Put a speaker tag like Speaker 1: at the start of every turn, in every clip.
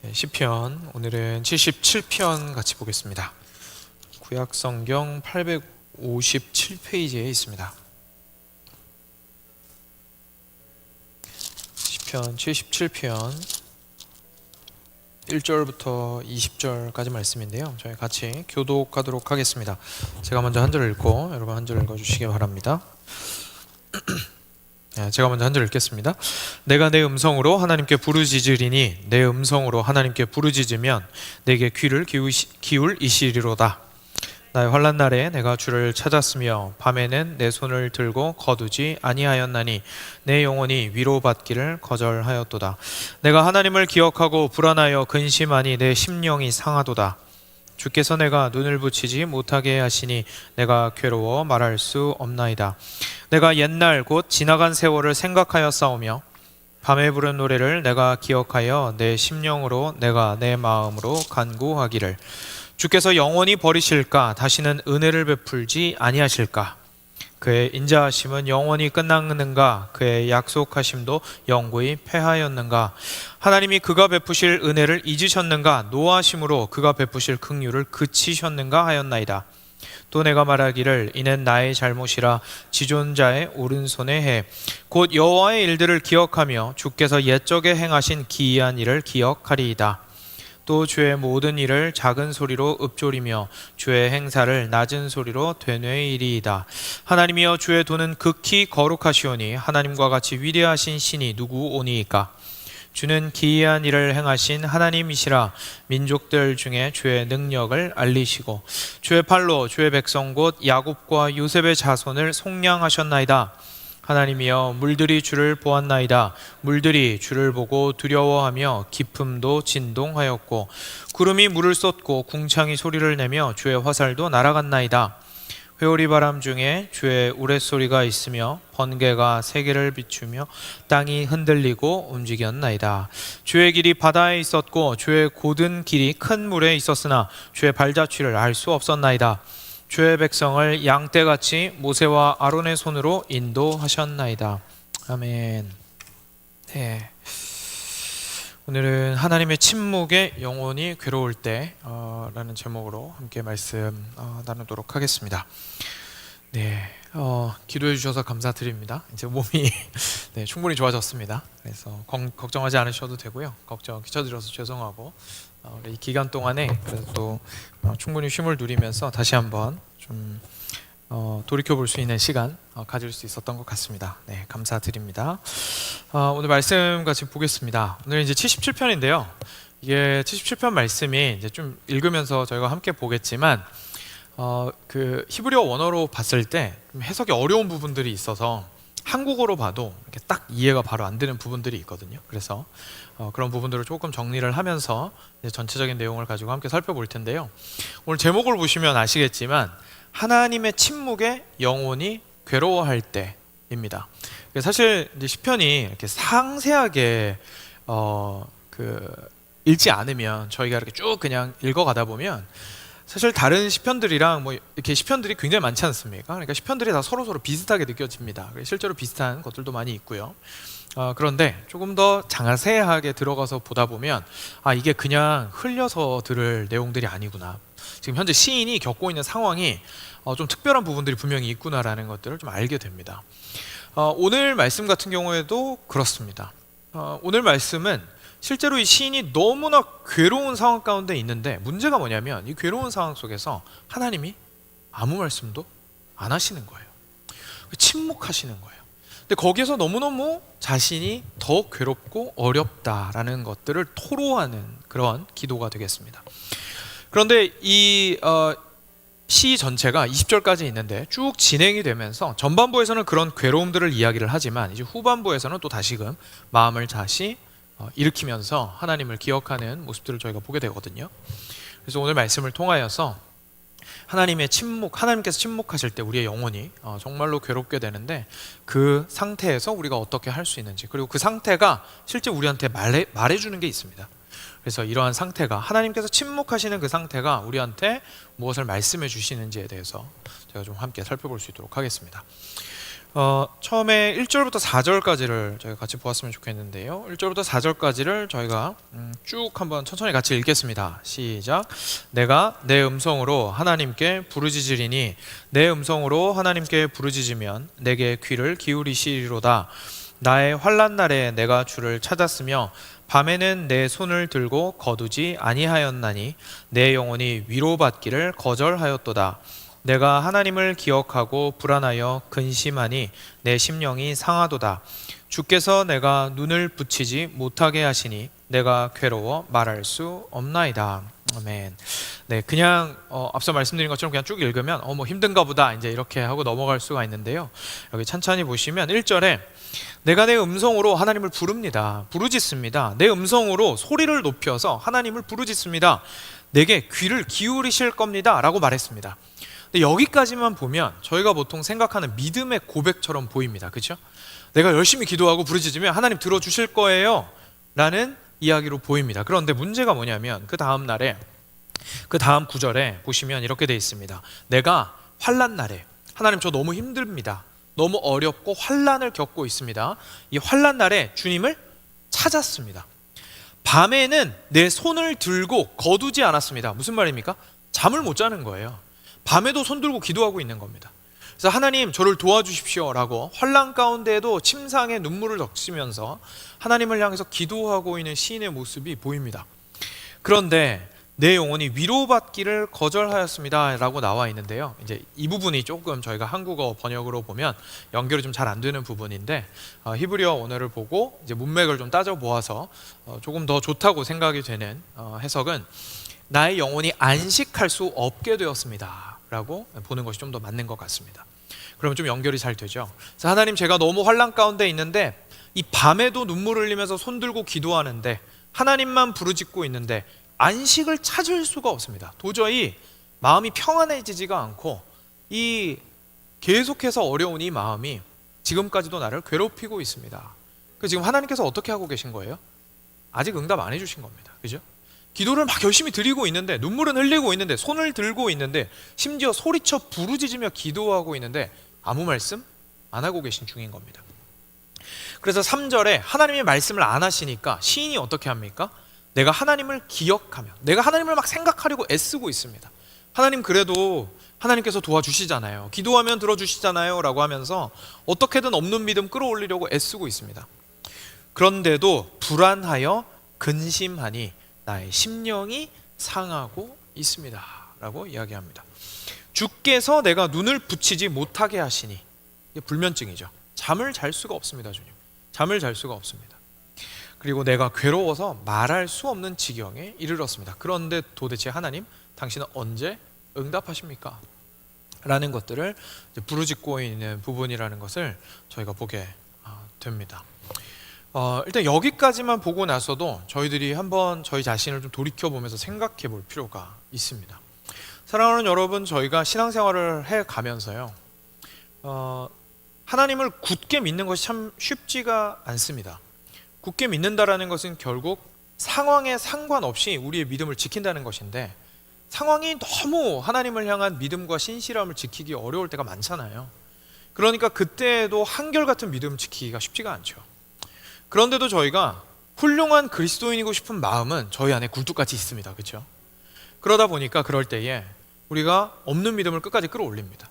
Speaker 1: 시편 오늘은 77편 같이 보겠습니다. 구약성경 857페이지에 있습니다. 시편 77편 1절부터 20절까지 말씀인데요. 저희 같이 교독하도록 하겠습니다. 제가 먼저 한 절 읽고 여러분 한 절 읽어주시기 바랍니다. 제가 먼저 한 절 읽겠습니다. 내가 내 음성으로 하나님께 부르짖으리니 내 음성으로 하나님께 부르짖으면 내게 귀를 기울이시리로다. 나의 환난 날에 내가 주를 찾았으며 밤에는 내 손을 들고 거두지 아니하였나니 내 영혼이 위로받기를 거절하였도다. 내가 하나님을 기억하고 불안하여 근심하니 내 심령이 상하도다. 주께서 내가 눈을 붙이지 못하게 하시니 내가 괴로워 말할 수 없나이다. 내가 옛날 곧 지나간 세월을 생각하여 싸우며 밤에 부른 노래를 내가 기억하여 내 심령으로 내가 내 마음으로 간구하기를 주께서 영원히 버리실까 다시는 은혜를 베풀지 아니하실까. 그의 인자하심은 영원히 끝났는가. 그의 약속하심도 영구히 패하였는가. 하나님이 그가 베푸실 은혜를 잊으셨는가. 노하심으로 그가 베푸실 긍휼을 그치셨는가 하였나이다. 또 내가 말하기를 이는 나의 잘못이라 지존자의 오른손에 해 곧 여호와의 일들을 기억하며 주께서 옛적에 행하신 기이한 일을 기억하리이다. 또 주의 모든 일을 작은 소리로 읊조리며 주의 행사를 낮은 소리로 되뇌이리이다. 하나님이여 주의 도는 극히 거룩하시오니 하나님과 같이 위대하신 신이 누구오니이까. 주는 기이한 일을 행하신 하나님이시라. 민족들 중에 주의 능력을 알리시고 주의 팔로 주의 백성 곧 야곱과 요셉의 자손을 속량하셨나이다. 하나님이여 물들이 주를 보았나이다. 물들이 주를 보고 두려워하며 깊음도 진동하였고 구름이 물을 쏟고 궁창이 소리를 내며 주의 화살도 날아갔나이다. 회오리 바람 중에 주의 우레소리가 있으며 번개가 세계를 비추며 땅이 흔들리고 움직였나이다. 주의 길이 바다에 있었고 주의 곧은 길이 큰 물에 있었으나 주의 발자취를 알 수 없었나이다. 주의 백성을 양떼같이 모세와 아론의 손으로 인도하셨나이다. 아멘. 네. 오늘은 하나님의 침묵에 영혼이 괴로울 때 라는 제목으로 함께 말씀 나누도록 하겠습니다. 네, 기도해 주셔서 감사드립니다. 이제 몸이 네, 충분히 좋아졌습니다. 그래서 걱정하지 않으셔도 되고요. 걱정 끼쳐드려서 죄송하고 이 기간 동안에 그래도 또 충분히 쉼을 누리면서 다시 한번 좀 돌이켜 볼 수 있는 시간 가질 수 있었던 것 같습니다. 네, 감사드립니다. 오늘 말씀 같이 보겠습니다. 오늘 이제 77편인데요. 이게 77편 말씀이 이제 좀 읽으면서 저희가 함께 보겠지만 그 히브리어 원어로 봤을 때 좀 해석이 어려운 부분들이 있어서 한국어로 봐도 이렇게 딱 이해가 바로 안 되는 부분들이 있거든요. 그래서 그런 부분들을 조금 정리를 하면서 이제 전체적인 내용을 가지고 함께 살펴볼 텐데요. 오늘 제목을 보시면 아시겠지만 하나님의 침묵에 영혼이 괴로워할 때입니다. 사실 이제 시편이 이렇게 상세하게 읽지 않으면 저희가 이렇게 쭉 그냥 읽어가다 보면 사실 다른 시편들이랑 뭐 이렇게 시편들이 굉장히 많지 않습니까? 그러니까 시편들이 다 서로 비슷하게 느껴집니다. 실제로 비슷한 것들도 많이 있고요. 그런데 조금 더 자세하게 들어가서 보다 보면 이게 그냥 흘려서 들을 내용들이 아니구나. 지금 현재 시인이 겪고 있는 상황이 좀 특별한 부분들이 분명히 있구나라는 것들을 좀 알게 됩니다. 오늘 말씀 같은 경우에도 그렇습니다. 오늘 말씀은 실제로 이 시인이 너무나 괴로운 상황 가운데 있는데 문제가 뭐냐면 이 괴로운 상황 속에서 하나님이 아무 말씀도 안 하시는 거예요. 침묵하시는 거예요. 근데 거기에서 너무너무 자신이 더 괴롭고 어렵다라는 것들을 토로하는 그런 기도가 되겠습니다. 그런데 이 시 전체가 20절까지 있는데 쭉 진행이 되면서 전반부에서는 그런 괴로움들을 이야기를 하지만 이제 후반부에서는 또 다시금 마음을 다시 일으키면서 하나님을 기억하는 모습들을 저희가 보게 되거든요. 그래서 오늘 말씀을 통하여서 하나님께서 침묵하실 때 우리의 영혼이 정말로 괴롭게 되는데 그 상태에서 우리가 어떻게 할 수 있는지, 그리고 그 상태가 실제 우리한테 말해주는 게 있습니다. 그래서 이러한 상태가, 하나님께서 침묵하시는 그 상태가 우리한테 무엇을 말씀해 주시는지에 대해서 제가 좀 함께 살펴볼 수 있도록 하겠습니다. 처음에 1절부터 4절까지를 저희가 같이 보았으면 좋겠는데요. 1절부터 4절까지를 저희가 쭉 한번 천천히 같이 읽겠습니다. 시작. 내가 내 음성으로 하나님께 부르짖으리니 내 음성으로 하나님께 부르짖으면 내게 귀를 기울이시리로다. 나의 환난 날에 내가 주를 찾았으며 밤에는 내 손을 들고 거두지 아니하였나니 내 영혼이 위로받기를 거절하였도다. 내가 하나님을 기억하고 불안하여 근심하니 내 심령이 상하도다. 주께서 내가 눈을 붙이지 못하게 하시니 내가 괴로워 말할 수 없나이다. 아멘. 네, 그냥 앞서 말씀드린 것처럼 그냥 쭉 읽으면 뭐 힘든가 보다 이제 이렇게 하고 넘어갈 수가 있는데요. 여기 찬찬히 보시면 1절에 내가 내 음성으로 하나님을 부릅니다. 부르짖습니다. 내 음성으로 소리를 높여서 하나님을 부르짖습니다. 내게 귀를 기울이실 겁니다. 라고 말했습니다. 근데 여기까지만 보면 저희가 보통 생각하는 믿음의 고백처럼 보입니다. 그렇죠? 내가 열심히 기도하고 부르짖으면 하나님 들어주실 거예요 라는 이야기로 보입니다. 그런데 문제가 뭐냐면 그 다음 날에 그 다음 구절에 보시면 이렇게 돼 있습니다. 내가 환난 날에 하나님 저 너무 힘듭니다. 너무 어렵고 환난을 겪고 있습니다. 이 환난 날에 주님을 찾았습니다. 밤에는 내 손을 들고 거두지 않았습니다. 무슨 말입니까? 잠을 못 자는 거예요. 밤에도 손 들고 기도하고 있는 겁니다. 그래서 하나님 저를 도와주십시오 라고 환난 가운데에도 침상에 눈물을 적시면서 하나님을 향해서 기도하고 있는 시인의 모습이 보입니다. 그런데 내 영혼이 위로받기를 거절하였습니다 라고 나와 있는데요. 이제 이 부분이 조금 저희가 한국어 번역으로 보면 연결이 좀 잘 안 되는 부분인데 히브리어 원어를 보고 이제 문맥을 좀 따져 보아서 조금 더 좋다고 생각이 되는 해석은 나의 영혼이 안식할 수 없게 되었습니다 라고 보는 것이 좀 더 맞는 것 같습니다. 그러면 좀 연결이 잘 되죠. 그래서 하나님 제가 너무 환난 가운데 있는데 이 밤에도 눈물을 흘리면서 손 들고 기도하는데 하나님만 부르짖고 있는데 안식을 찾을 수가 없습니다. 도저히 마음이 평안해지지가 않고 이 계속해서 어려운 이 마음이 지금까지도 나를 괴롭히고 있습니다. 그래서 지금 하나님께서 어떻게 하고 계신 거예요? 아직 응답 안 해주신 겁니다. 그죠? 기도를 막 열심히 드리고 있는데 눈물은 흘리고 있는데 손을 들고 있는데 심지어 소리쳐 부르짖으며 기도하고 있는데 아무 말씀 안 하고 계신 중인 겁니다. 그래서 3절에 하나님의 말씀을 안 하시니까 시인이 어떻게 합니까? 내가 하나님을 기억하며 내가 하나님을 막 생각하려고 애쓰고 있습니다. 하나님 그래도 하나님께서 도와주시잖아요. 기도하면 들어주시잖아요 라고 하면서 어떻게든 없는 믿음 끌어올리려고 애쓰고 있습니다. 그런데도 불안하여 근심하니 나의 심령이 상하고 있습니다 라고 이야기합니다. 주께서 내가 눈을 붙이지 못하게 하시니 이게 불면증이죠. 잠을 잘 수가 없습니다. 주님 잠을 잘 수가 없습니다. 그리고 내가 괴로워서 말할 수 없는 지경에 이르렀습니다. 그런데 도대체 하나님 당신은 언제 응답하십니까? 라는 것들을 부르짖고 있는 부분이라는 것을 저희가 보게 됩니다. 일단 여기까지만 보고 나서도 저희들이 한번 저희 자신을 좀 돌이켜보면서 생각해 볼 필요가 있습니다. 사랑하는 여러분, 저희가 신앙생활을 해가면서요 하나님을 굳게 믿는 것이 참 쉽지가 않습니다. 굳게 믿는다라는 것은 결국 상황에 상관없이 우리의 믿음을 지킨다는 것인데 상황이 너무 하나님을 향한 믿음과 신실함을 지키기 어려울 때가 많잖아요. 그러니까 그때에도 한결같은 믿음 지키기가 쉽지가 않죠. 그런데도 저희가 훌륭한 그리스도인이고 싶은 마음은 저희 안에 굴뚝같이 있습니다. 그렇죠? 그러다 보니까 그럴 때에 우리가 없는 믿음을 끝까지 끌어올립니다.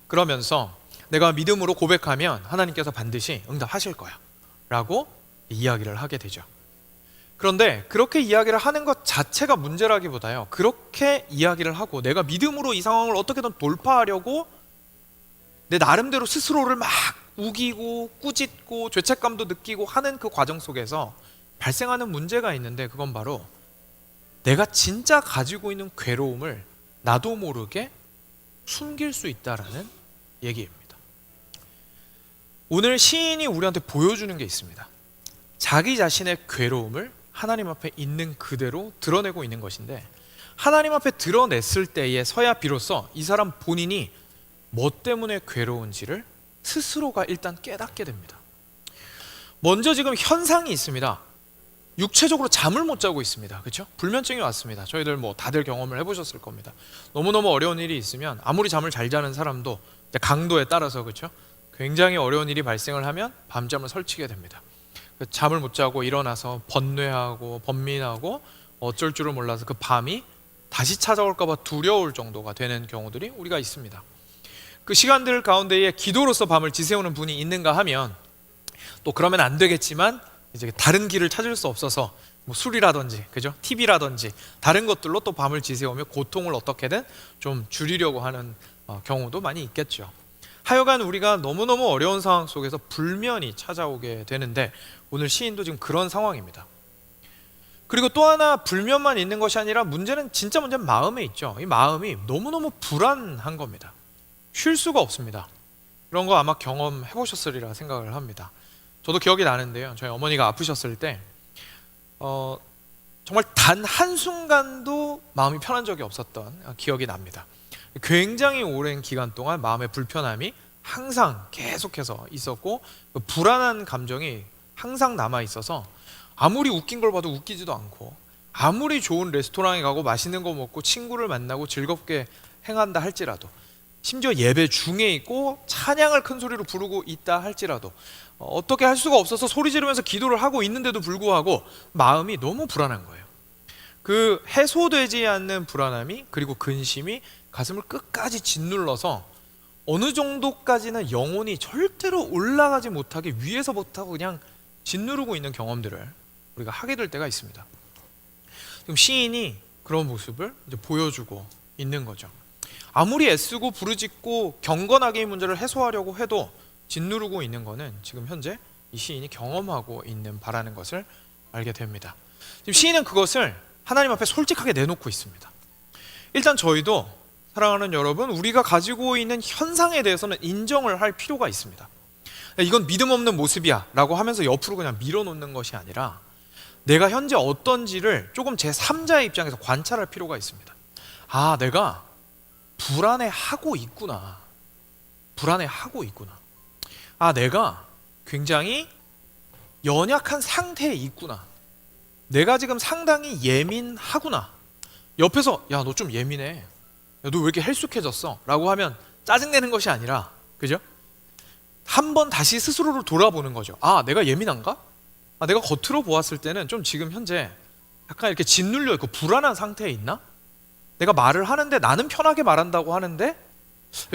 Speaker 1: 그러면서 내가 믿음으로 고백하면 하나님께서 반드시 응답하실 거야 라고 이야기를 하게 되죠. 그런데 그렇게 이야기를 하는 것 자체가 문제라기보다요 그렇게 이야기를 하고 내가 믿음으로 이 상황을 어떻게든 돌파하려고 내 나름대로 스스로를 막 우기고 꾸짖고 죄책감도 느끼고 하는 그 과정 속에서 발생하는 문제가 있는데 그건 바로 내가 진짜 가지고 있는 괴로움을 나도 모르게 숨길 수 있다라는 얘기입니다. 오늘 시인이 우리한테 보여주는 게 있습니다. 자기 자신의 괴로움을 하나님 앞에 있는 그대로 드러내고 있는 것인데 하나님 앞에 드러냈을 때에 서야 비로소 이 사람 본인이 뭐 때문에 괴로운지를 스스로가 일단 깨닫게 됩니다. 먼저 지금 현상이 있습니다. 육체적으로 잠을 못 자고 있습니다. 그렇죠? 불면증이 왔습니다. 저희들 뭐 다들 경험을 해보셨을 겁니다. 너무너무 어려운 일이 있으면 아무리 잠을 잘 자는 사람도 강도에 따라서 그렇죠? 굉장히 어려운 일이 발생을 하면 밤잠을 설치게 됩니다. 잠을 못 자고 일어나서 번뇌하고 번민하고 어쩔 줄을 몰라서 그 밤이 다시 찾아올까 봐 두려울 정도가 되는 경우들이 우리가 있습니다. 그 시간들 가운데에 기도로서 밤을 지새우는 분이 있는가 하면 또 그러면 안 되겠지만 이제 다른 길을 찾을 수 없어서 뭐 술이라든지 그죠? TV라든지 다른 것들로 또 밤을 지새우며 고통을 어떻게든 좀 줄이려고 하는 경우도 많이 있겠죠. 하여간 우리가 너무너무 어려운 상황 속에서 불면이 찾아오게 되는데 오늘 시인도 지금 그런 상황입니다. 그리고 또 하나 불면만 있는 것이 아니라 문제는 마음에 있죠. 이 마음이 너무너무 불안한 겁니다. 쉴 수가 없습니다. 이런 거 아마 경험해 보셨으리라 생각을 합니다. 저도 기억이 나는데요. 저희 어머니가 아프셨을 때 정말 단 한순간도 마음이 편한 적이 없었던 기억이 납니다. 굉장히 오랜 기간 동안 마음의 불편함이 항상 계속해서 있었고 그 불안한 감정이 항상 남아 있어서 아무리 웃긴 걸 봐도 웃기지도 않고 아무리 좋은 레스토랑에 가고 맛있는 거 먹고 친구를 만나고 즐겁게 행한다 할지라도 심지어 예배 중에 있고 찬양을 큰 소리로 부르고 있다 할지라도 어떻게 할 수가 없어서 소리 지르면서 기도를 하고 있는데도 불구하고 마음이 너무 불안한 거예요. 그 해소되지 않는 불안함이 그리고 근심이 가슴을 끝까지 짓눌러서 어느 정도까지는 영혼이 절대로 올라가지 못하게 위에서부터 그냥 짓누르고 있는 경험들을 우리가 하게 될 때가 있습니다. 지금 시인이 그런 모습을 이제 보여주고 있는 거죠. 아무리 애쓰고 부르짖고 경건하게 이 문제를 해소하려고 해도 짓누르고 있는 거는 지금 현재 이 시인이 경험하고 있는 바라는 것을 알게 됩니다. 지금 시인은 그것을 하나님 앞에 솔직하게 내놓고 있습니다. 일단 저희도 사랑하는 여러분, 우리가 가지고 있는 현상에 대해서는 인정을 할 필요가 있습니다. 이건 믿음 없는 모습이야 라고 하면서 옆으로 그냥 밀어놓는 것이 아니라 내가 현재 어떤지를 조금 제3자의 입장에서 관찰할 필요가 있습니다. 아, 내가 불안해하고 있구나. 아, 내가 굉장히 연약한 상태에 있구나. 내가 지금 상당히 예민하구나. 옆에서 야, 너 좀 예민해. 야, 너 왜 이렇게 헬쑥해졌어? 라고 하면 짜증내는 것이 아니라, 그죠? 한번 다시 스스로를 돌아보는 거죠. 아, 내가 예민한가? 아, 내가 겉으로 보았을 때는 좀 지금 현재 약간 이렇게 짓눌려 있고 불안한 상태에 있나? 내가 말을 하는데 나는 편하게 말한다고 하는데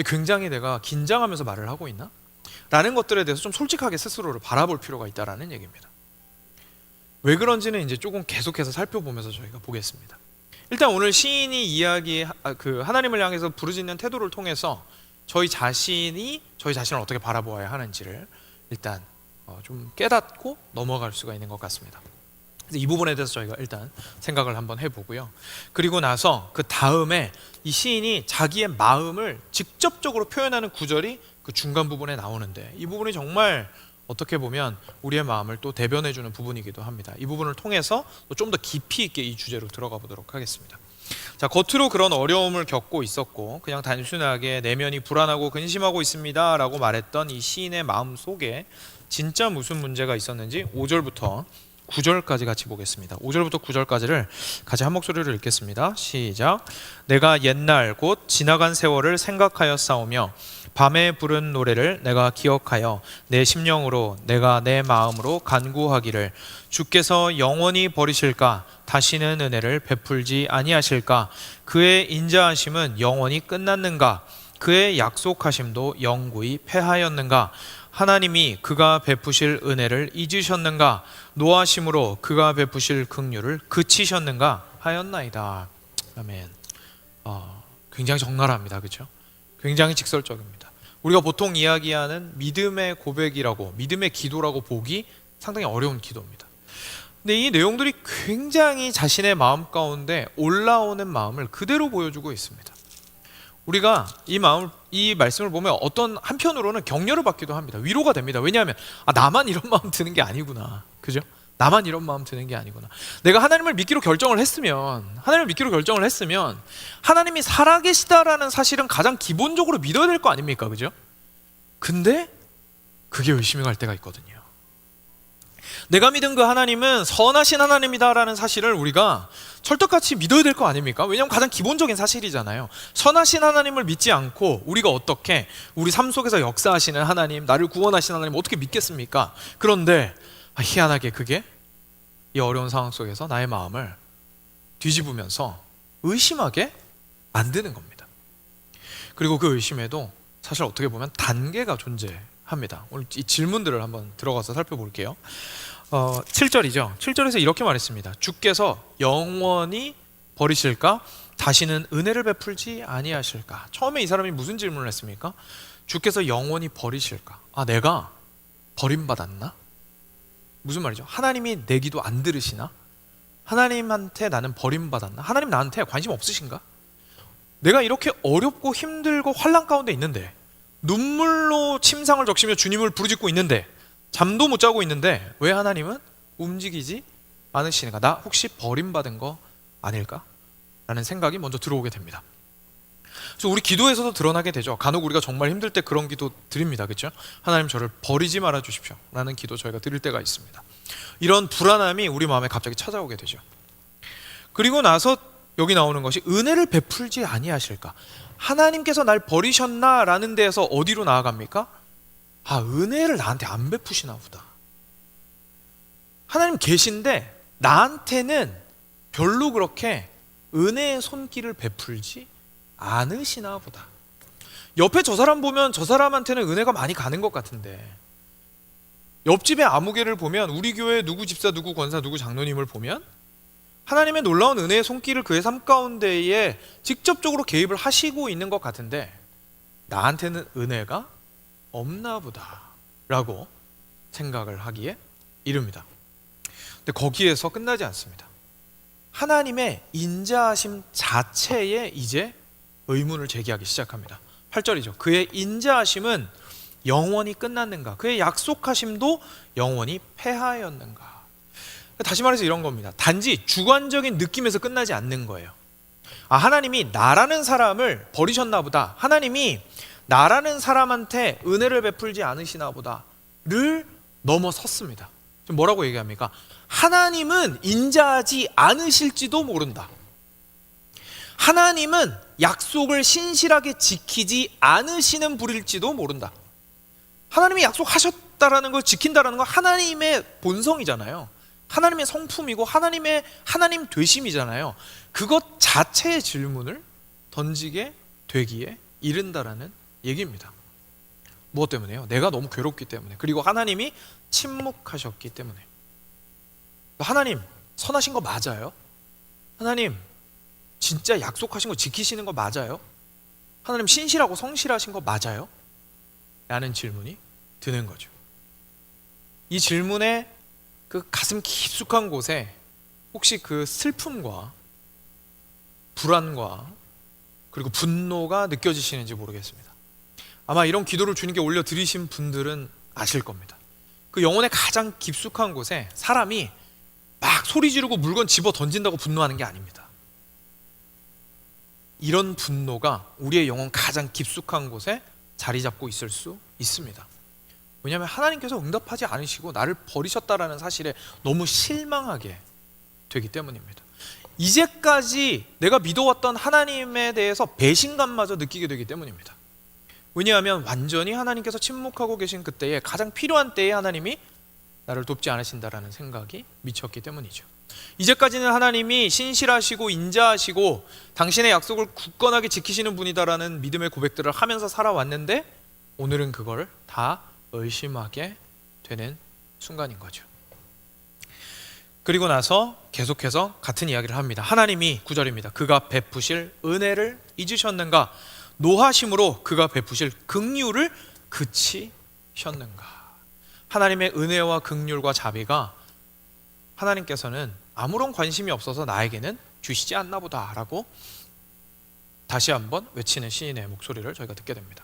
Speaker 1: 굉장히 내가 긴장하면서 말을 하고 있나? 라는 것들에 대해서 좀 솔직하게 스스로를 바라볼 필요가 있다는 얘기입니다. 왜 그런지는 이제 조금 계속해서 살펴보면서 저희가 보겠습니다. 일단 오늘 시인이 하나님을 향해서 부르짖는 태도를 통해서 저희 자신을 어떻게 바라보아야 하는지를 일단 좀 깨닫고 넘어갈 수가 있는 것 같습니다. 이 부분에 대해서 저희가 일단 생각을 한번 해보고요. 그리고 나서 그 다음에 이 시인이 자기의 마음을 직접적으로 표현하는 구절이 그 중간 부분에 나오는데 이 부분이 정말 어떻게 보면 우리의 마음을 또 대변해주는 부분이기도 합니다. 이 부분을 통해서 좀 더 깊이 있게 이 주제로 들어가 보도록 하겠습니다. 자, 겉으로 그런 어려움을 겪고 있었고 그냥 단순하게 내면이 불안하고 근심하고 있습니다 라고 말했던 이 시인의 마음 속에 진짜 무슨 문제가 있었는지 5절부터 9절까지 같이 보겠습니다. 5절부터 9절까지를 같이 한 목소리로 읽겠습니다. 시작. 내가 옛날 곧 지나간 세월을 생각하여 싸우며 밤에 부른 노래를 내가 기억하여 내 심령으로 내가 내 마음으로 간구하기를 주께서 영원히 버리실까 다시는 은혜를 베풀지 아니하실까 그의 인자하심은 영원히 끝났는가 그의 약속하심도 영구히 패하였는가 하나님이 그가 베푸실 은혜를 잊으셨는가 노하심으로 그가 베푸실 긍휼을 그치셨는가 하였나이다. 아멘. 굉장히 적나라합니다. 그렇죠? 굉장히 직설적입니다. 우리가 보통 이야기하는 믿음의 고백이라고 믿음의 기도라고 보기 상당히 어려운 기도입니다. 근데 이 내용들이 굉장히 자신의 마음 가운데 올라오는 마음을 그대로 보여주고 있습니다. 우리가 이 말씀을 보면 어떤 한편으로는 격려를 받기도 합니다. 위로가 됩니다. 왜냐하면 나만 이런 마음 드는 게 아니구나. 그죠? 나만 이런 마음 드는 게 아니구나. 내가 하나님을 믿기로 결정을 했으면 하나님이 살아계시다라는 사실은 가장 기본적으로 믿어야 될 거 아닙니까? 그죠? 근데 그게 의심이 갈 때가 있거든요. 내가 믿은 그 하나님은 선하신 하나님이다라는 사실을 우리가 철떡같이 믿어야 될 거 아닙니까? 왜냐하면 가장 기본적인 사실이잖아요. 선하신 하나님을 믿지 않고 우리가 어떻게 우리 삶 속에서 역사하시는 하나님, 나를 구원하시는 하나님 어떻게 믿겠습니까? 그런데 희한하게 그게 이 어려운 상황 속에서 나의 마음을 뒤집으면서 의심하게 만드는 겁니다. 그리고 그 의심에도 사실 어떻게 보면 단계가 존재합니다. 오늘 이 질문들을 한번 들어가서 살펴볼게요. 7절이죠. 7절에서 이렇게 말했습니다. 주께서 영원히 버리실까? 다시는 은혜를 베풀지 아니하실까? 처음에 이 사람이 무슨 질문을 했습니까? 주께서 영원히 버리실까? 내가 버림받았나? 무슨 말이죠? 하나님이 내 기도 안 들으시나? 하나님한테 나는 버림받았나? 하나님 나한테 관심 없으신가? 내가 이렇게 어렵고 힘들고 환난 가운데 있는데, 눈물로 침상을 적시며 주님을 부르짖고 있는데, 잠도 못 자고 있는데 왜 하나님은 움직이지 않으시는가? 나 혹시 버림받은 거 아닐까? 라는 생각이 먼저 들어오게 됩니다. 그래서 우리 기도에서도 드러나게 되죠. 간혹 우리가 정말 힘들 때 그런 기도 드립니다. 그렇죠? 하나님 저를 버리지 말아 주십시오 라는 기도 저희가 드릴 때가 있습니다. 이런 불안함이 우리 마음에 갑자기 찾아오게 되죠. 그리고 나서 여기 나오는 것이 은혜를 베풀지 아니하실까? 하나님께서 날 버리셨나? 라는 데에서 어디로 나아갑니까? 은혜를 나한테 안 베푸시나 보다. 하나님 계신데 나한테는 별로 그렇게 은혜의 손길을 베풀지 않으시나 보다. 옆에 저 사람 보면 저 사람한테는 은혜가 많이 가는 것 같은데, 옆집의 아무개를 보면, 우리 교회 누구 집사, 누구 권사, 누구 장로님을 보면 하나님의 놀라운 은혜의 손길을 그의 삶 가운데에 직접적으로 개입을 하시고 있는 것 같은데 나한테는 은혜가 없나 보다 라고 생각을 하기에 이릅니다. 근데 거기에서 끝나지 않습니다. 하나님의 인자하심 자체에 이제 의문을 제기하기 시작합니다. 8절이죠. 그의 인자하심은 영원히 끝났는가? 그의 약속하심도 영원히 폐하였는가? 다시 말해서 이런 겁니다. 단지 주관적인 느낌에서 끝나지 않는 거예요. 하나님이 나라는 사람을 버리셨나 보다, 하나님이 나라는 사람한테 은혜를 베풀지 않으시나 보다를 넘어섰습니다. 지금 뭐라고 얘기합니까? 하나님은 인자하지 않으실지도 모른다. 하나님은 약속을 신실하게 지키지 않으시는 분일지도 모른다. 하나님이 약속하셨다라는 걸 지킨다라는 건 하나님의 본성이잖아요. 하나님의 성품이고 하나님 되심이잖아요. 그것 자체의 질문을 던지게 되기에 이른다라는 얘기입니다. 무엇 때문에요? 내가 너무 괴롭기 때문에, 그리고 하나님이 침묵하셨기 때문에. 하나님 선하신 거 맞아요? 하나님 진짜 약속하신 거 지키시는 거 맞아요? 하나님 신실하고 성실하신 거 맞아요? 라는 질문이 드는 거죠. 이 질문에 그 가슴 깊숙한 곳에 혹시 그 슬픔과 불안과 그리고 분노가 느껴지시는지 모르겠습니다. 아마 이런 기도를 주님께 올려드리신 분들은 아실 겁니다. 그 영혼의 가장 깊숙한 곳에 사람이 막 소리 지르고 물건 집어 던진다고 분노하는 게 아닙니다. 이런 분노가 우리의 영혼 가장 깊숙한 곳에 자리 잡고 있을 수 있습니다. 왜냐하면 하나님께서 응답하지 않으시고 나를 버리셨다라는 사실에 너무 실망하게 되기 때문입니다. 이제까지 내가 믿어왔던 하나님에 대해서 배신감마저 느끼게 되기 때문입니다. 왜냐하면 완전히 하나님께서 침묵하고 계신 그때에, 가장 필요한 때에 하나님이 나를 돕지 않으신다라는 생각이 미쳤기 때문이죠. 이제까지는 하나님이 신실하시고 인자하시고 당신의 약속을 굳건하게 지키시는 분이다라는 믿음의 고백들을 하면서 살아왔는데, 오늘은 그걸 다 의심하게 되는 순간인 거죠. 그리고 나서 계속해서 같은 이야기를 합니다. 하나님이 9절입니다. 그가 베푸실 은혜를 잊으셨는가? 노하심으로 그가 베푸실 긍휼을 그치셨는가? 하나님의 은혜와 긍휼과 자비가 하나님께서는 아무런 관심이 없어서 나에게는 주시지 않나 보다라고 다시 한번 외치는 시인의 목소리를 저희가 듣게 됩니다.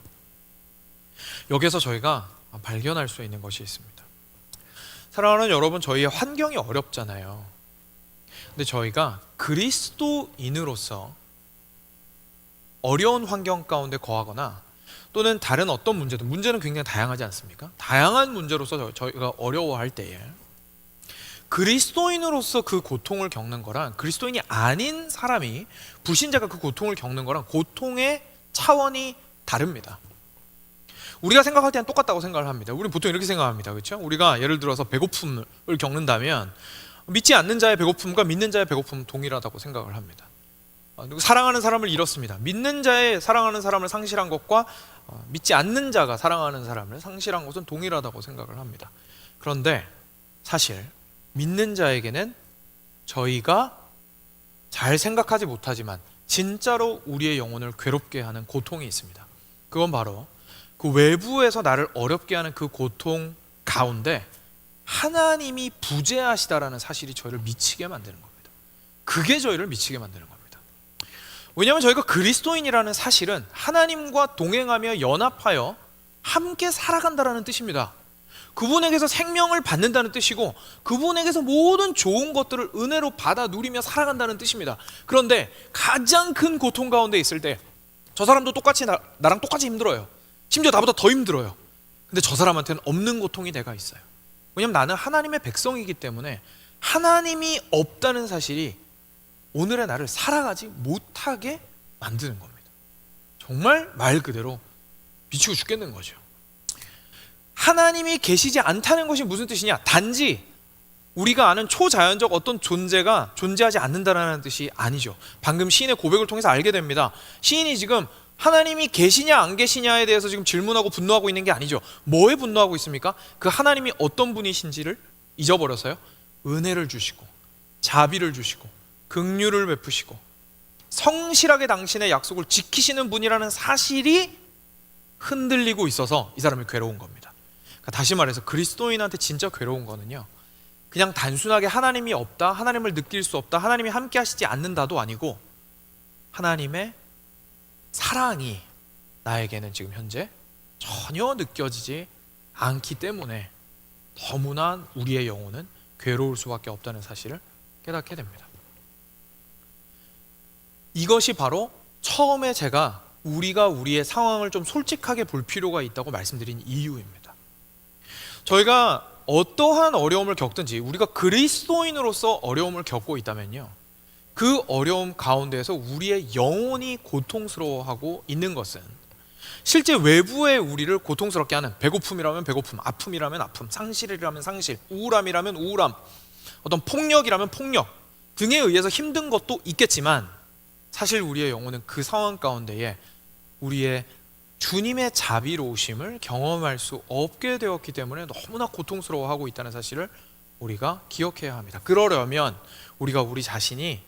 Speaker 1: 여기서 저희가 발견할 수 있는 것이 있습니다. 사랑하는 여러분, 저희의 환경이 어렵잖아요. 근데 저희가 그리스도인으로서 어려운 환경 가운데 거하거나 또는 다른 어떤 문제는 굉장히 다양하지 않습니까? 다양한 문제로서 저희가 어려워할 때에 그리스도인으로서 그 고통을 겪는 거랑 그리스도인이 아닌 사람이, 불신자가 그 고통을 겪는 거랑 고통의 차원이 다릅니다. 우리가 생각할 때는 똑같다고 생각을 합니다. 우리는 보통 이렇게 생각합니다. 그렇죠? 우리가 예를 들어서 배고픔을 겪는다면 믿지 않는 자의 배고픔과 믿는 자의 배고픔은 동일하다고 생각을 합니다. 그리고 사랑하는 사람을 잃었습니다. 믿는 자의 사랑하는 사람을 상실한 것과 믿지 않는 자가 사랑하는 사람을 상실한 것은 동일하다고 생각을 합니다. 그런데 사실 믿는 자에게는 저희가 잘 생각하지 못하지만 진짜로 우리의 영혼을 괴롭게 하는 고통이 있습니다. 그건 바로 그 외부에서 나를 어렵게 하는 그 고통 가운데 하나님이 부재하시다라는 사실이 저희를 미치게 만드는 겁니다. 그게 저희를 미치게 만드는 겁니다. 왜냐하면 저희가 그리스도인이라는 사실은 하나님과 동행하며 연합하여 함께 살아간다라는 뜻입니다. 그분에게서 생명을 받는다는 뜻이고 그분에게서 모든 좋은 것들을 은혜로 받아 누리며 살아간다는 뜻입니다. 그런데 가장 큰 고통 가운데 있을 때 저 사람도 똑같이 나랑 똑같이 힘들어요. 심지어 나보다 더 힘들어요. 근데 저 사람한테는 없는 고통이 내가 있어요. 왜냐하면 나는 하나님의 백성이기 때문에 하나님이 없다는 사실이 오늘의 나를 살아가지 못하게 만드는 겁니다. 정말 말 그대로 미치고 죽겠는 거죠. 하나님이 계시지 않다는 것이 무슨 뜻이냐? 단지 우리가 아는 초자연적 어떤 존재가 존재하지 않는다는 뜻이 아니죠. 방금 시인의 고백을 통해서 알게 됩니다. 시인이 지금 하나님이 계시냐 안 계시냐에 대해서 지금 질문하고 분노하고 있는 게 아니죠. 뭐에 분노하고 있습니까? 그 하나님이 어떤 분이신지를 잊어버려서요. 은혜를 주시고 자비를 주시고 긍휼을 베푸시고 성실하게 당신의 약속을 지키시는 분이라는 사실이 흔들리고 있어서 이 사람이 괴로운 겁니다. 그러니까 다시 말해서 그리스도인한테 진짜 괴로운 거는요, 그냥 단순하게 하나님이 없다, 하나님을 느낄 수 없다, 하나님이 함께 하시지 않는다도 아니고 하나님의 사랑이 나에게는 지금 현재 전혀 느껴지지 않기 때문에 너무나 우리의 영혼은 괴로울 수밖에 없다는 사실을 깨닫게 됩니다. 이것이 바로 처음에 제가 우리가 우리의 상황을 좀 솔직하게 볼 필요가 있다고 말씀드린 이유입니다. 저희가 어떠한 어려움을 겪든지 우리가 그리스도인으로서 어려움을 겪고 있다면요, 그 어려움 가운데에서 우리의 영혼이 고통스러워하고 있는 것은 실제 외부의 우리를 고통스럽게 하는, 배고픔이라면 배고픔, 아픔이라면 아픔, 상실이라면 상실, 우울함이라면 우울함, 어떤 폭력이라면 폭력 등에 의해서 힘든 것도 있겠지만 사실 우리의 영혼은 그 상황 가운데에 우리의 주님의 자비로우심을 경험할 수 없게 되었기 때문에 너무나 고통스러워하고 있다는 사실을 우리가 기억해야 합니다. 그러려면 우리가 우리 자신이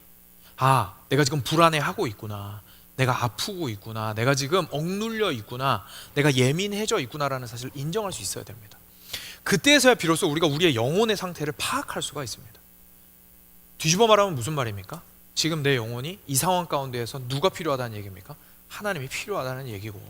Speaker 1: 내가 지금 불안해하고 있구나, 내가 아프고 있구나, 내가 지금 억눌려 있구나, 내가 예민해져 있구나라는 사실을 인정할 수 있어야 됩니다. 그때서야 비로소 우리가 우리의 영혼의 상태를 파악할 수가 있습니다. 뒤집어 말하면 무슨 말입니까? 지금 내 영혼이 이 상황 가운데에서 누가 필요하다는 얘기입니까? 하나님이 필요하다는 얘기고,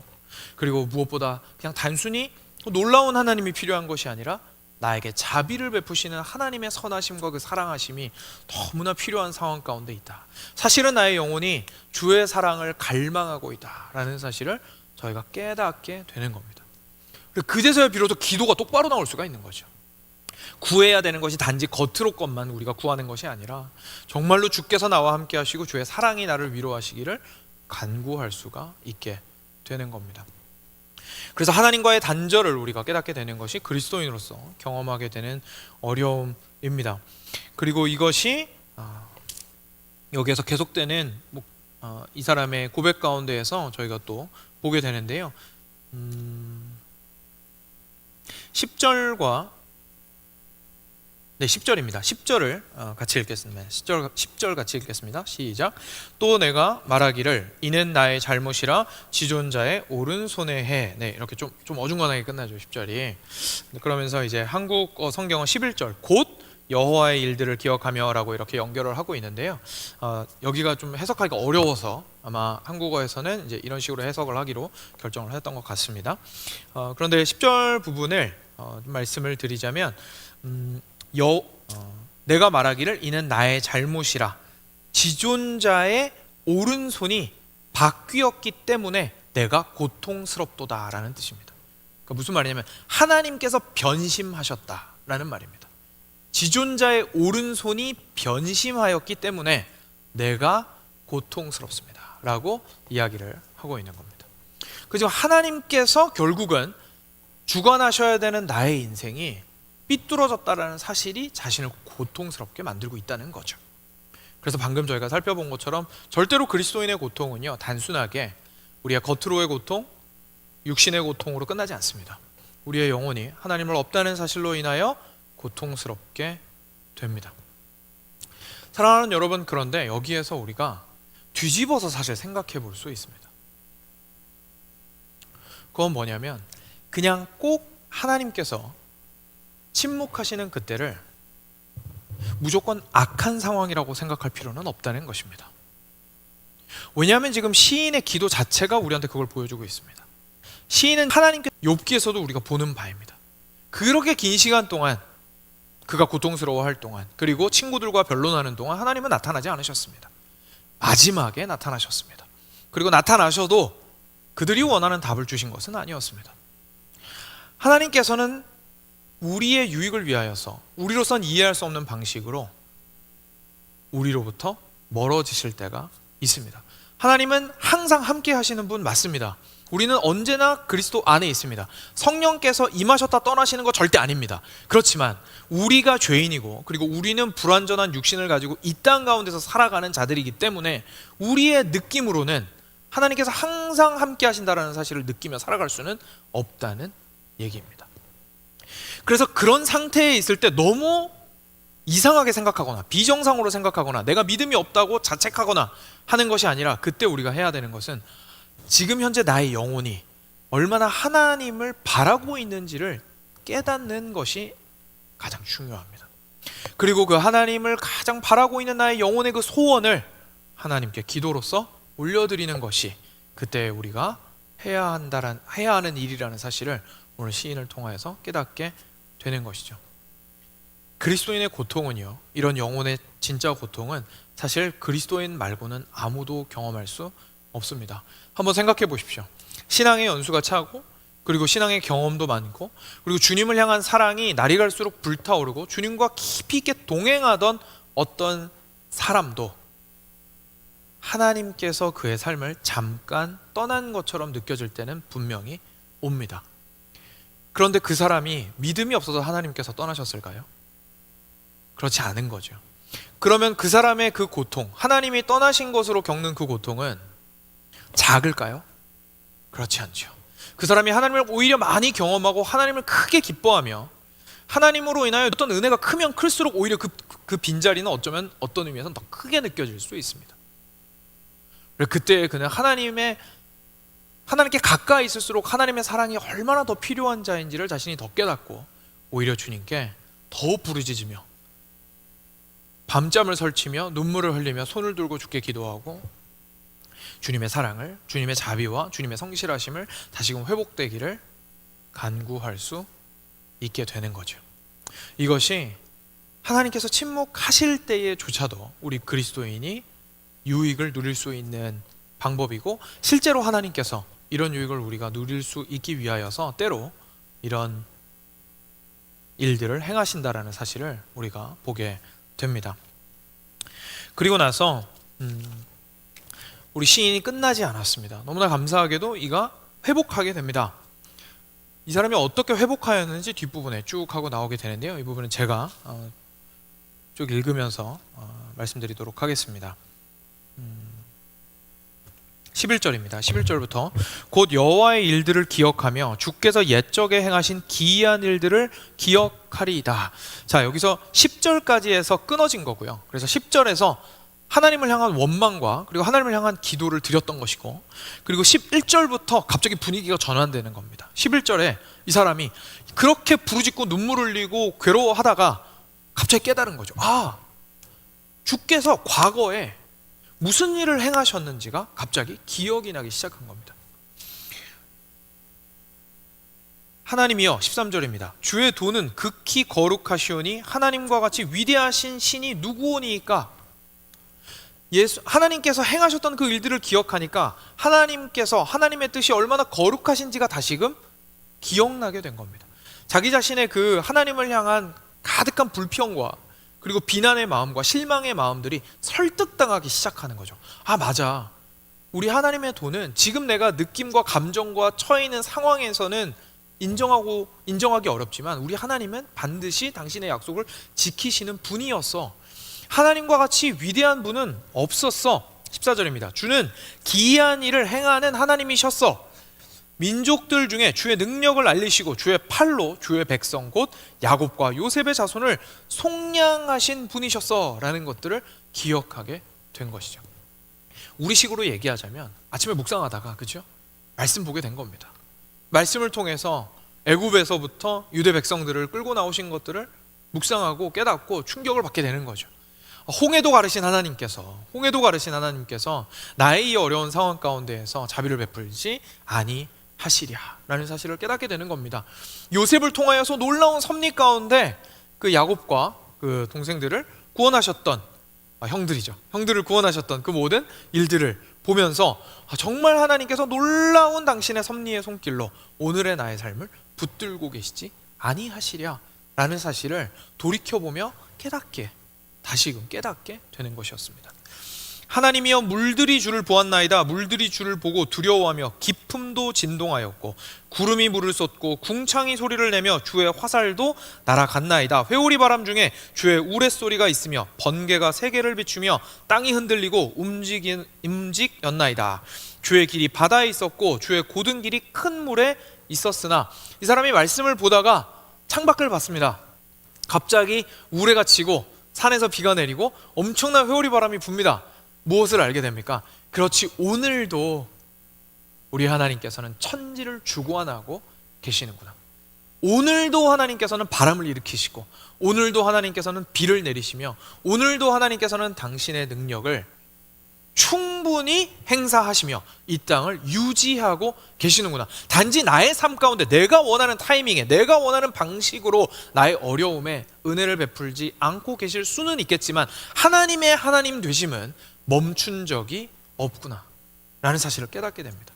Speaker 1: 그리고 무엇보다 그냥 단순히 놀라운 하나님이 필요한 것이 아니라 나에게 자비를 베푸시는 하나님의 선하심과 그 사랑하심이 너무나 필요한 상황 가운데 있다. 사실은 나의 영혼이 주의 사랑을 갈망하고 있다라는 사실을 저희가 깨닫게 되는 겁니다. 그제서야 비로소 기도가 똑바로 나올 수가 있는 거죠. 구해야 되는 것이 단지 겉으로 것만 우리가 구하는 것이 아니라 정말로 주께서 나와 함께 하시고 주의 사랑이 나를 위로하시기를 간구할 수가 있게 되는 겁니다. 그래서 하나님과의 단절을 우리가 깨닫게 되는 것이 그리스도인으로서 경험하게 되는 어려움입니다. 그리고 이것이 여기에서 계속되는 이 사람의 고백 가운데에서 저희가 또 보게 되는데요. 10절과 10절입니다. 10절을 같이 읽겠습니다. 10절 같이 읽겠습니다. 시작. 또 내가 말하기를 이는 나의 잘못이라 지존자의 오른손에 해. 이렇게 좀 어중간하게 끝나죠. 10절이. 그러면서 이제 한국어 성경은 11절 곧 여호와의 일들을 기억하며라고 이렇게 연결을 하고 있는데요. 여기가 좀 해석하기가 어려워서 아마 한국어에서는 이제 이런 식으로 해석을 하기로 결정을 했던 것 같습니다. 그런데 10절 부분을 좀 말씀을 드리자면 내가 말하기를 이는 나의 잘못이라 지존자의 오른손이 바뀌었기 때문에 내가 고통스럽도다라는 뜻입니다. 그러니까 무슨 말이냐면 하나님께서 변심하셨다라는 말입니다. 지존자의 오른손이 변심하였기 때문에 내가 고통스럽습니다 라고 이야기를 하고 있는 겁니다. 그죠? 하나님께서 결국은 주관하셔야 되는 나의 인생이 삐뚤어졌다라는 사실이 자신을 고통스럽게 만들고 있다는 거죠. 그래서 방금 저희가 살펴본 것처럼 절대로 그리스도인의 고통은요, 단순하게 우리의 겉으로의 고통, 육신의 고통으로 끝나지 않습니다. 우리의 영혼이 하나님을 없다는 사실로 인하여 고통스럽게 됩니다. 사랑하는 여러분, 그런데 여기에서 우리가 뒤집어서 사실 생각해 볼 수 있습니다. 그건 뭐냐면 그냥 꼭 하나님께서 침묵하시는 그때를 무조건 악한 상황이라고 생각할 필요는 없다는 것입니다. 왜냐하면 지금 시인의 기도 자체가 우리한테 그걸 보여주고 있습니다. 시인은 하나님께 욥기에서도 우리가 보는 바입니다. 그렇게 긴 시간 동안 그가 고통스러워할 동안, 그리고 친구들과 변론하는 동안 하나님은 나타나지 않으셨습니다. 마지막에 나타나셨습니다. 그리고 나타나셔도 그들이 원하는 답을 주신 것은 아니었습니다. 하나님께서는 우리의 유익을 위하여서 우리로선 이해할 수 없는 방식으로 우리로부터 멀어지실 때가 있습니다. 하나님은 항상 함께 하시는 분 맞습니다. 우리는 언제나 그리스도 안에 있습니다. 성령께서 임하셨다 떠나시는 거 절대 아닙니다. 그렇지만 우리가 죄인이고, 그리고 우리는 불완전한 육신을 가지고 이 땅 가운데서 살아가는 자들이기 때문에 우리의 느낌으로는 하나님께서 항상 함께 하신다는 사실을 느끼며 살아갈 수는 없다는 얘기입니다. 그래서 그런 상태에 있을 때 너무 이상하게 생각하거나 비정상으로 생각하거나 내가 믿음이 없다고 자책하거나 하는 것이 아니라, 그때 우리가 해야 되는 것은 지금 현재 나의 영혼이 얼마나 하나님을 바라고 있는지를 깨닫는 것이 가장 중요합니다. 그리고 그 하나님을 가장 바라고 있는 나의 영혼의 그 소원을 하나님께 기도로서 올려드리는 것이 그때 우리가 해야 하는 일이라는 사실을 오늘 시인을 통하여서 깨닫게 되는 것이죠. 그리스도인의 고통은요, 이런 영혼의 진짜 고통은 사실 그리스도인 말고는 아무도 경험할 수 없습니다. 한번 생각해 보십시오. 신앙의 연수가 차고, 그리고 신앙의 경험도 많고, 그리고 주님을 향한 사랑이 날이 갈수록 불타오르고 주님과 깊이 있게 동행하던 어떤 사람도 하나님께서 그의 삶을 잠깐 떠난 것처럼 느껴질 때는 분명히 옵니다. 그런데 그 사람이 믿음이 없어서 하나님께서 떠나셨을까요? 그렇지 않은 거죠. 그러면 그 사람의 그 고통, 하나님이 떠나신 것으로 겪는 그 고통은 작을까요? 그렇지 않죠. 그 사람이 하나님을 오히려 많이 경험하고 하나님을 크게 기뻐하며 하나님으로 인하여 어떤 은혜가 크면 클수록 오히려 그 빈자리는 어쩌면 어떤 의미에서는 더 크게 느껴질 수 있습니다. 그때 그는 하나님께 가까이 있을수록 하나님의 사랑이 얼마나 더 필요한 자인지를 자신이 더 깨닫고 오히려 주님께 더 부르짖으며 밤잠을 설치며 눈물을 흘리며 손을 들고 주께 기도하고 주님의 사랑을, 주님의 자비와 주님의 성실하심을 다시금 회복되기를 간구할 수 있게 되는 거죠. 이것이 하나님께서 침묵하실 때에조차도 우리 그리스도인이 유익을 누릴 수 있는 방법이고, 실제로 하나님께서 이런 유익을 우리가 누릴 수 있기 위하여서 때로 이런 일들을 행하신다라는 사실을 우리가 보게 됩니다. 그리고 나서 우리 시인이 끝나지 않았습니다. 너무나 감사하게도 이가 회복하게 됩니다. 이 사람이 어떻게 회복하였는지 뒷부분에 쭉 하고 나오게 되는데요, 이 부분은 제가 쭉 읽으면서 말씀드리도록 하겠습니다. 11절입니다. 11절부터 곧 여호와의 일들을 기억하며 주께서 옛적에 행하신 기이한 일들을 기억하리이다. 자, 여기서 10절까지에서 끊어진 거고요. 그래서 10절에서 하나님을 향한 원망과 그리고 하나님을 향한 기도를 드렸던 것이고, 그리고 11절부터 갑자기 분위기가 전환되는 겁니다. 11절에 이 사람이 그렇게 부르짖고 눈물 흘리고 괴로워하다가 갑자기 깨달은 거죠. 아, 주께서 과거에 무슨 일을 행하셨는지가 갑자기 기억이 나기 시작한 겁니다. 하나님이여, 13절입니다. 주의 도는 극히 거룩하시오니 하나님과 같이 위대하신 신이 누구오니이까. 하나님께서 행하셨던 그 일들을 기억하니까 하나님께서, 하나님의 뜻이 얼마나 거룩하신지가 다시금 기억나게 된 겁니다. 자기 자신의 그 하나님을 향한 가득한 불평과 그리고 비난의 마음과 실망의 마음들이 설득당하기 시작하는 거죠. 아, 맞아. 우리 하나님의 도는 지금 내가 느낌과 감정과 처해 있는 상황에서는 인정하기 어렵지만 우리 하나님은 반드시 당신의 약속을 지키시는 분이었어. 하나님과 같이 위대한 분은 없었어. 14절입니다. 주는 기이한 일을 행하는 하나님이셨어. 민족들 중에 주의 능력을 알리시고 주의 팔로 주의 백성 곧 야곱과 요셉의 자손을 속량하신 분이셨어 라는 것들을 기억하게 된 것이죠. 우리식으로 얘기하자면 아침에 묵상하다가, 그죠? 말씀 보게 된 겁니다. 말씀을 통해서 애굽에서부터 유대 백성들을 끌고 나오신 것들을 묵상하고 깨닫고 충격을 받게 되는 거죠. 홍해도 가르신 하나님께서 나의 이 어려운 상황 가운데에서 자비를 베풀지 아니하시랴 라는 사실을 깨닫게 되는 겁니다. 요셉을 통하여서 놀라운 섭리 가운데 그 야곱과 그 동생들을 구원하셨던 형들을 구원하셨던 그 모든 일들을 보면서 정말 하나님께서 놀라운 당신의 섭리의 손길로 오늘의 나의 삶을 붙들고 계시지 아니하시랴 라는 사실을 돌이켜보며 다시금 깨닫게 되는 것이었습니다. 하나님이여 물들이 주를 보았나이다. 물들이 주를 보고 두려워하며 깊음도 진동하였고 구름이 물을 쏟고 궁창이 소리를 내며 주의 화살도 날아갔나이다. 회오리 바람 중에 주의 우레소리가 있으며 번개가 세계를 비추며 땅이 흔들리고 움직였나이다. 주의 길이 바다에 있었고 주의 곧은 길이 큰 물에 있었으나. 이 사람이 말씀을 보다가 창밖을 봤습니다. 갑자기 우레가 치고 산에서 비가 내리고 엄청난 회오리 바람이 붑니다. 무엇을 알게 됩니까? 그렇지, 오늘도 우리 하나님께서는 천지를 주관하고 계시는구나. 오늘도 하나님께서는 바람을 일으키시고 오늘도 하나님께서는 비를 내리시며 오늘도 하나님께서는 당신의 능력을 충분히 행사하시며 이 땅을 유지하고 계시는구나. 단지 나의 삶 가운데 내가 원하는 타이밍에 내가 원하는 방식으로 나의 어려움에 은혜를 베풀지 않고 계실 수는 있겠지만 하나님의 하나님 되심은 멈춘 적이 없구나 라는 사실을 깨닫게 됩니다.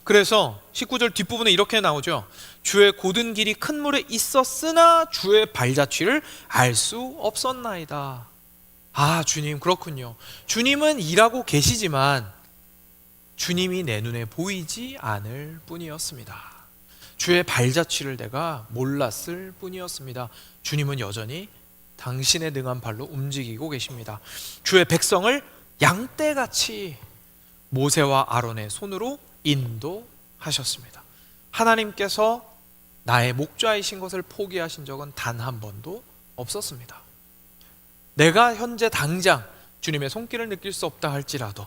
Speaker 1: 그래서 19절 뒷부분에 이렇게 나오죠. 주의 곧은 길이 큰 물에 있었으나 주의 발자취를 알 수 없었나이다. 아, 주님, 그렇군요. 주님은 일하고 계시지만 주님이 내 눈에 보이지 않을 뿐이었습니다. 주의 발자취를 내가 몰랐을 뿐이었습니다. 주님은 여전히 당신의 능한 발로 움직이고 계십니다. 주의 백성을 양떼같이 모세와 아론의 손으로 인도하셨습니다. 하나님께서 나의 목자이신 것을 포기하신 적은 단 한 번도 없었습니다. 내가 현재 당장 주님의 손길을 느낄 수 없다 할지라도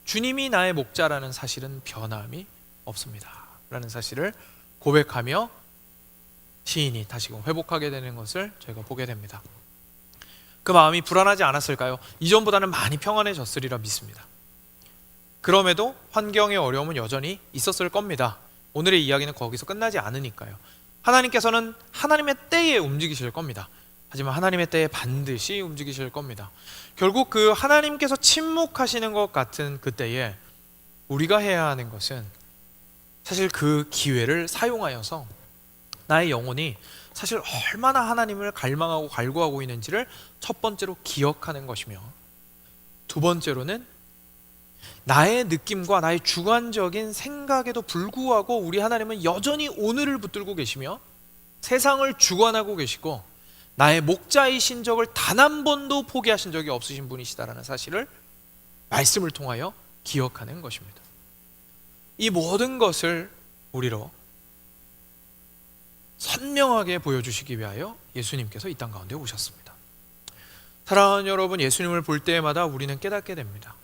Speaker 1: 주님이 나의 목자라는 사실은 변함이 없습니다 라는 사실을 고백하며 시인이 다시금 회복하게 되는 것을 저희가 보게 됩니다. 그 마음이 불안하지 않았을까요? 이전보다는 많이 평안해졌으리라 믿습니다. 그럼에도 환경의 어려움은 여전히 있었을 겁니다. 오늘의 이야기는 거기서 끝나지 않으니까요. 하나님께서는 하나님의 때에 움직이실 겁니다. 하지만 하나님의 때에 반드시 움직이실 겁니다. 결국 그 하나님께서 침묵하시는 것 같은 그 때에 우리가 해야 하는 것은 사실 그 기회를 사용하여서 나의 영혼이 사실 얼마나 하나님을 갈망하고 갈구하고 있는지를 첫 번째로 기억하는 것이며, 두 번째로는 나의 느낌과 나의 주관적인 생각에도 불구하고 우리 하나님은 여전히 오늘을 붙들고 계시며 세상을 주관하고 계시고 나의 목자이신 적을 단 한 번도 포기하신 적이 없으신 분이시다라는 사실을 말씀을 통하여 기억하는 것입니다. 이 모든 것을 우리로 선명하게 보여주시기 위하여 예수님께서 이 땅 가운데 오셨습니다. 사랑하는 여러분, 예수님을 볼 때마다 우리는 깨닫게 됩니다.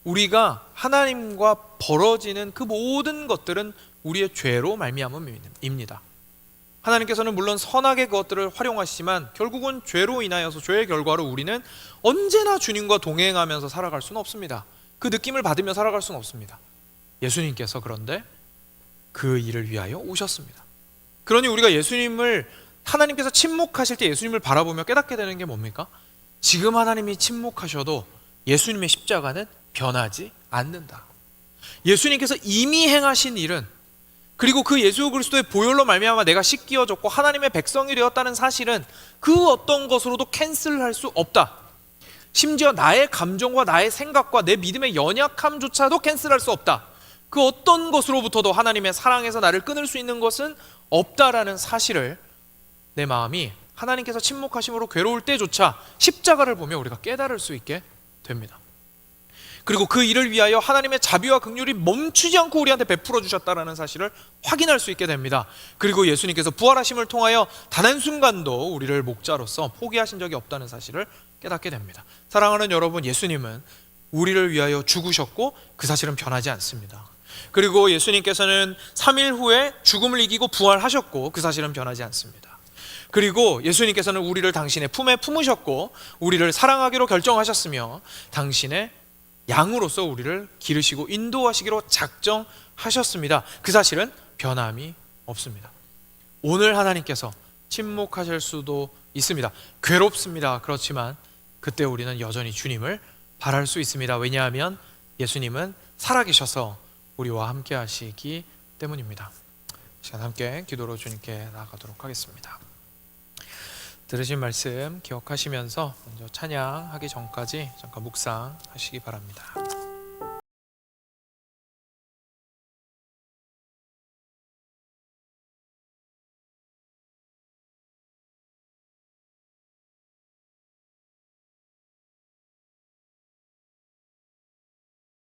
Speaker 1: 우리가 하나님과 벌어지는 그 모든 것들은 우리의 죄로 말미암음입니다. 하나님께서는 물론 선하게 그것들을 활용하시지만 결국은 죄로 인하여서 죄의 결과로 우리는 언제나 주님과 동행하면서 살아갈 수는 없습니다. 그 느낌을 받으며 살아갈 수는 없습니다. 예수님께서 그런데 그 일을 위하여 오셨습니다. 그러니 우리가 하나님께서 침묵하실 때 예수님을 바라보며 깨닫게 되는 게 뭡니까? 지금 하나님이 침묵하셔도 예수님의 십자가는 변하지 않는다. 예수님께서 이미 행하신 일은 그리고 그 예수 그리스도의 보혈로 말미암아 내가 씻기어졌고 하나님의 백성이 되었다는 사실은 그 어떤 것으로도 캔슬할 수 없다. 심지어 나의 감정과 나의 생각과 내 믿음의 연약함조차도 캔슬할 수 없다. 그 어떤 것으로부터도 하나님의 사랑에서 나를 끊을 수 있는 것은 없다라는 사실을 내 마음이 하나님께서 침묵하심으로 괴로울 때조차 십자가를 보며 우리가 깨달을 수 있게 됩니다. 그리고 그 일을 위하여 하나님의 자비와 긍휼이 멈추지 않고 우리한테 베풀어 주셨다라는 사실을 확인할 수 있게 됩니다. 그리고 예수님께서 부활하심을 통하여 단 한순간도 우리를 목자로서 포기하신 적이 없다는 사실을 깨닫게 됩니다. 사랑하는 여러분, 예수님은 우리를 위하여 죽으셨고 그 사실은 변하지 않습니다. 그리고 예수님께서는 3일 후에 죽음을 이기고 부활하셨고 그 사실은 변하지 않습니다. 그리고 예수님께서는 우리를 당신의 품에 품으셨고 우리를 사랑하기로 결정하셨으며 당신의 양으로서 우리를 기르시고 인도하시기로 작정하셨습니다. 그 사실은 변함이 없습니다. 오늘 하나님께서 침묵하실 수도 있습니다. 괴롭습니다. 그렇지만 그때 우리는 여전히 주님을 바랄 수 있습니다. 왜냐하면 예수님은 살아계셔서 우리와 함께 하시기 때문입니다. 시간 함께 기도로 주님께 나아가도록 하겠습니다. 들으신 말씀 기억하시면서 먼저 찬양하기 전까지 잠깐 묵상하시기 바랍니다.